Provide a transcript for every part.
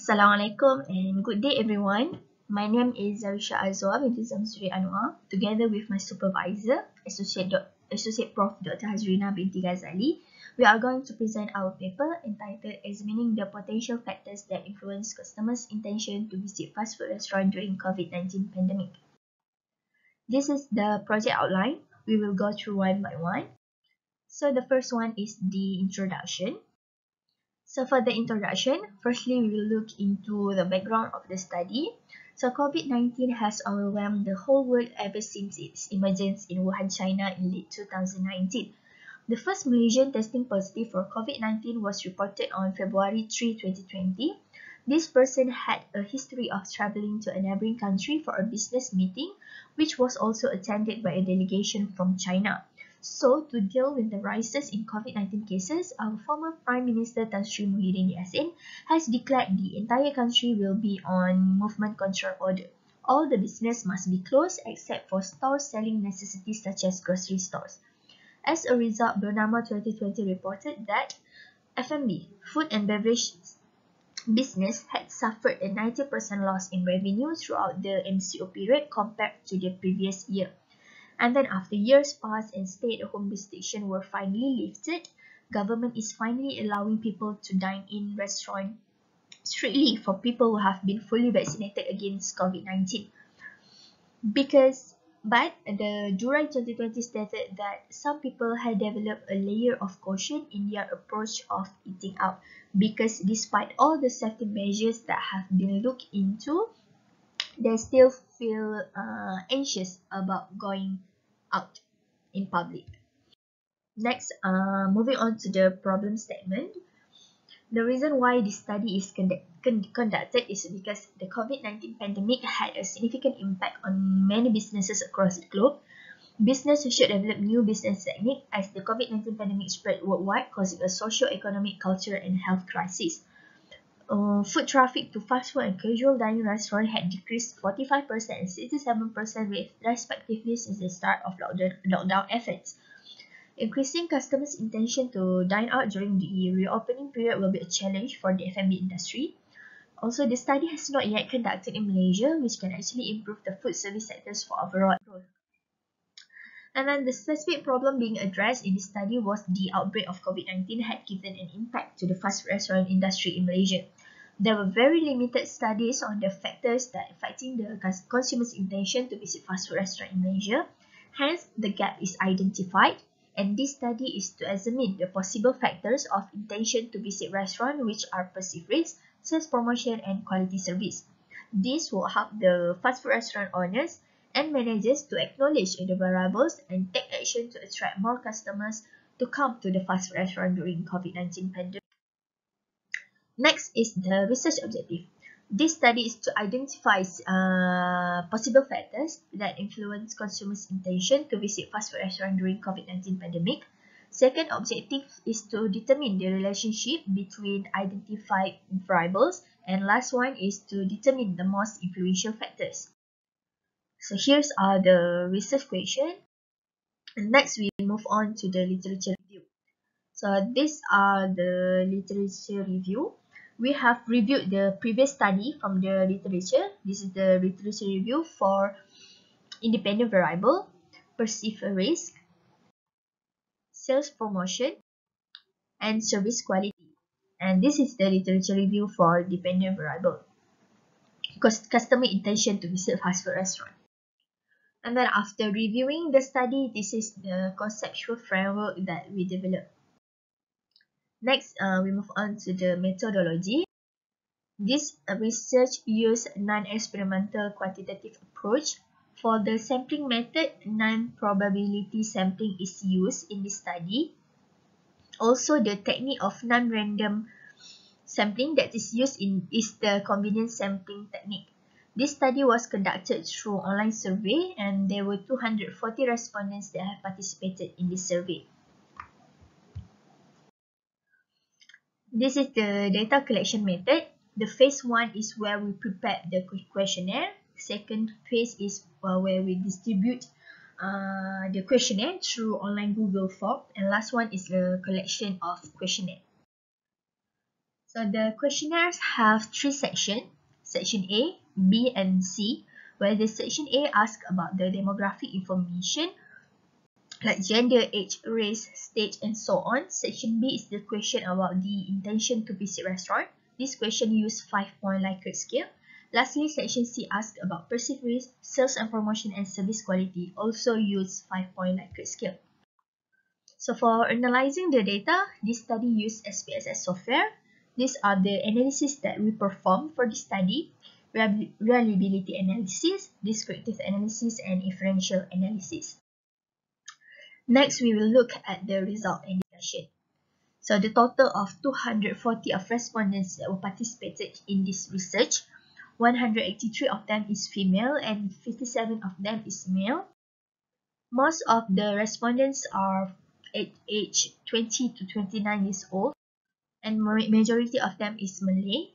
Assalamualaikum and good day everyone. My name is Zarisha Azwa binti Zamsuri Anwar, together with my supervisor, Associate Prof. Dr. Hazrina binti Ghazali. We are going to present our paper entitled Examining the Potential Factors that Influence Customers' Intention to Visit Fast Food Restaurant During COVID-19 Pandemic. This is the project outline. We will go through one by one. So the first one is the introduction. So for the introduction, firstly we will look into the background of the study. So COVID-19 has overwhelmed the whole world ever since its emergence in Wuhan, China in late 2019. The first Malaysian testing positive for COVID-19 was reported on February 3, 2020. This person had a history of traveling to a neighboring country for a business meeting, which was also attended by a delegation from China. So, to deal with the rises in COVID-19 cases, our former Prime Minister Tan Sri Muhyiddin Yassin has declared the entire country will be on movement control order. All the business must be closed except for stores selling necessities such as grocery stores. As a result, Bernama 2020 reported that F&B, food and beverage business, had suffered a 90% loss in revenue throughout the MCO period compared to the previous year. And then after years passed and stay-at-home restrictions were finally lifted, government is finally allowing people to dine in restaurants strictly for people who have been fully vaccinated against COVID-19. But the July 2020 stated that some people had developed a layer of caution in their approach of eating out, because despite all the safety measures that have been looked into, they still feel anxious about going out in public. Next, moving on to the problem statement. The reason why this study is conducted is because the COVID-19 pandemic had a significant impact on many businesses across the globe. Businesses should develop new business techniques as the COVID-19 pandemic spread worldwide, causing a socio-economic, cultural, and health crisis. Foot traffic to fast food and casual dining restaurants had decreased 45% and 67% respectively since the start of lockdown efforts. Increasing customers' intention to dine out during the reopening period will be a challenge for the F&B industry. Also, the study has not yet conducted in Malaysia, which can actually improve the food service sectors for overall growth. And then the specific problem being addressed in this study was the outbreak of COVID-19 had given an impact to the fast food restaurant industry in Malaysia. There were very limited studies on the factors that affecting the consumer's intention to visit fast food restaurant in Malaysia. Hence, the gap is identified, and this study is to examine the possible factors of intention to visit restaurant which are perceived risks, sales promotion, and quality service. This will help the fast food restaurant owners and managers to acknowledge the variables and take action to attract more customers to come to the fast food restaurant during COVID-19 pandemic. Next is the research objective. This study is to identify possible factors that influence consumers' intention to visit fast food restaurant during COVID-19 pandemic. Second objective is to determine the relationship between identified variables, and last one is to determine the most influential factors. So here's the research question. And next we move on to the literature review. So these are the literature review. We have reviewed the previous study from the literature. This is the literature review for independent variable, perceived risk, sales promotion, and service quality. And this is the literature review for dependent variable, customer intention to visit fast food restaurant. And then after reviewing the study, this is the conceptual framework that we developed. Next, we move on to the methodology. This research used non-experimental quantitative approach. For the sampling method, non-probability sampling is used in this study. Also, the technique of non-random sampling that is used is the convenience sampling technique. This study was conducted through online survey, and there were 240 respondents that have participated in this survey. This is the data collection method. The phase 1 is where we prepare the questionnaire. Second phase is where we distribute the questionnaire through online Google form. And last one is the collection of questionnaire. So the questionnaires have three sections, section A, B, and C, where the section A asks about the demographic information like gender, age, race, stage, and so on. Section B is the question about the intention to visit restaurant. This question uses 5-point Likert scale. Lastly, section C asks about perceived risk, sales and promotion, and service quality, also use 5-point Likert scale. So for analyzing the data, this study used SPSS software. These are the analyses that we performed for this study: reliability analysis, descriptive analysis, and inferential analysis. Next, we will look at the result and discussion. So the total of 240 of respondents that were participated in this research, 183 of them is female and 57 of them is male. Most of the respondents are at age 20 to 29 years old, and majority of them is Malay.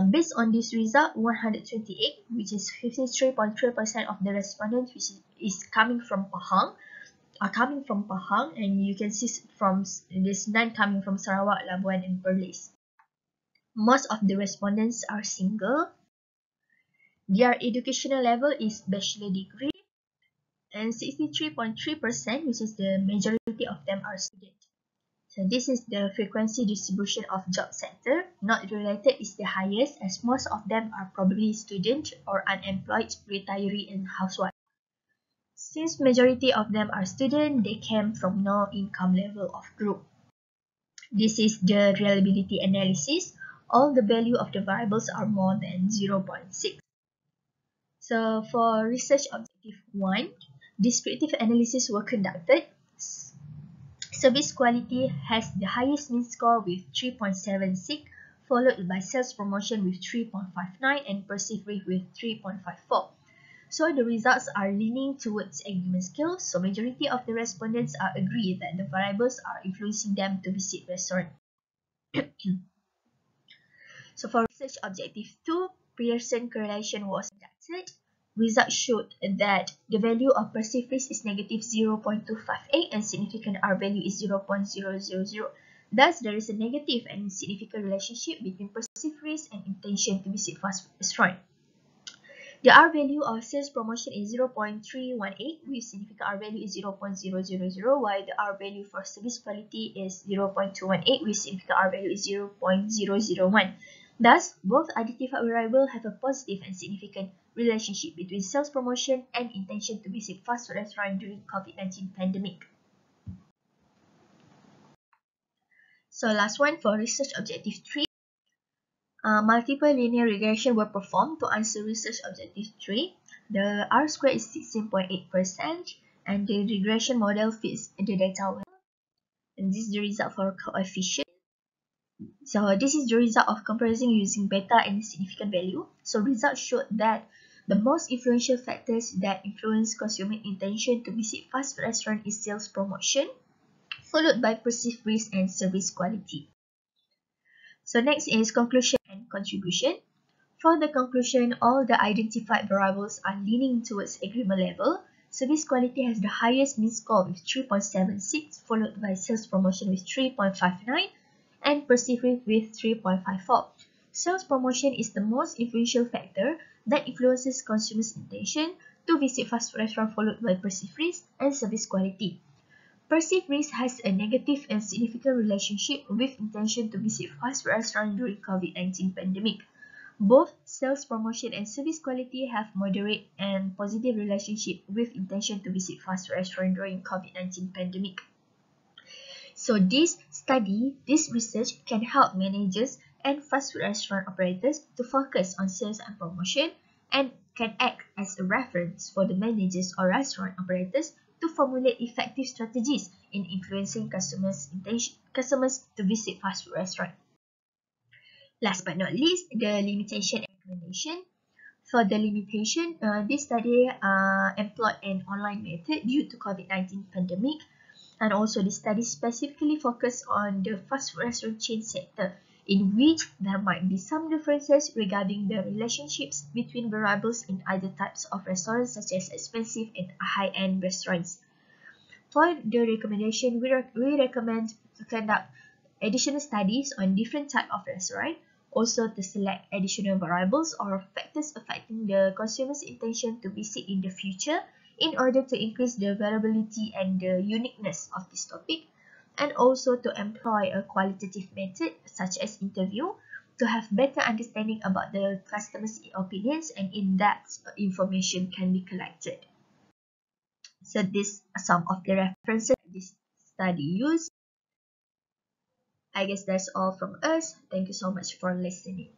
Based on this result, 128, which is 53.3% of the respondents, which is coming from Pahang, and you can see from this 9 coming from Sarawak, Labuan, and Perlis. Most of the respondents are single. Their educational level is bachelor degree, and 63.3%, which is the majority of them, are students. So this is the frequency distribution of job sector. Not related is the highest, as most of them are probably student or unemployed, retiree, and housewife. Since majority of them are student, they came from no income level of group. This is the reliability analysis. All the value of the variables are more than 0.6. So for research objective 1, descriptive analysis were conducted. Service quality has the highest mean score with 3.76, followed by sales promotion with 3.59 and perceived risk with 3.54. So the results are leaning towards agreement scale. So majority of the respondents are agree that the variables are influencing them to visit restaurant. So for research objective 2, Pearson correlation was conducted. Results showed that the value of perceived risk is negative 0.258 and significant R value is 0.000. Thus, there is a negative and significant relationship between perceived risk and intention to visit fast food restaurant. The R value of sales promotion is 0.318 with significant R value is 0.000, while the R value for service quality is 0.218 with significant R value is 0.001. Thus, both identified variables have a positive and significant relationship between sales promotion and intention to visit fast food restaurant during COVID-19 pandemic. So last one for research objective 3. Multiple linear regression were performed to answer research objective 3. The R square is 16.8% and the regression model fits the data well. And this is the result for coefficient. So this is the result of comparison using beta and significant value. So results showed that the most influential factors that influence consumer intention to visit fast food restaurant is sales promotion, followed by perceived risk and service quality. So next is conclusion and contribution. For the conclusion, all the identified variables are leaning towards agreement level. Service quality has the highest mean score with 3.76, followed by sales promotion with 3.59 and perceived risk with 3.54. Sales promotion is the most influential factor that influences consumers' intention to visit fast food restaurant, followed by perceived risk and service quality. Perceived risk has a negative and significant relationship with intention to visit fast food restaurant during COVID-19 pandemic. Both sales promotion and service quality have moderate and positive relationship with intention to visit fast food restaurant during COVID-19 pandemic. So this research can help managers and fast food restaurant operators to focus on sales and promotion, and can act as a reference for the managers or restaurant operators to formulate effective strategies in influencing customers' to visit fast food restaurant. Last but not least, the limitation and recommendation. For the limitation, this study employed an online method due to COVID-19 pandemic, and also the study specifically focused on the fast food restaurant chain sector, in which there might be some differences regarding the relationships between variables in other types of restaurants, such as expensive and high-end restaurants. For the recommendation, we recommend to conduct additional studies on different type of restaurant, also to select additional variables or factors affecting the consumer's intention to visit in the future in order to increase the variability and the uniqueness of this topic, and also to employ a qualitative method such as interview to have better understanding about the customer's opinions and in-depth information can be collected. So these are some of the references this study used. I guess that's all from us. Thank you so much for listening.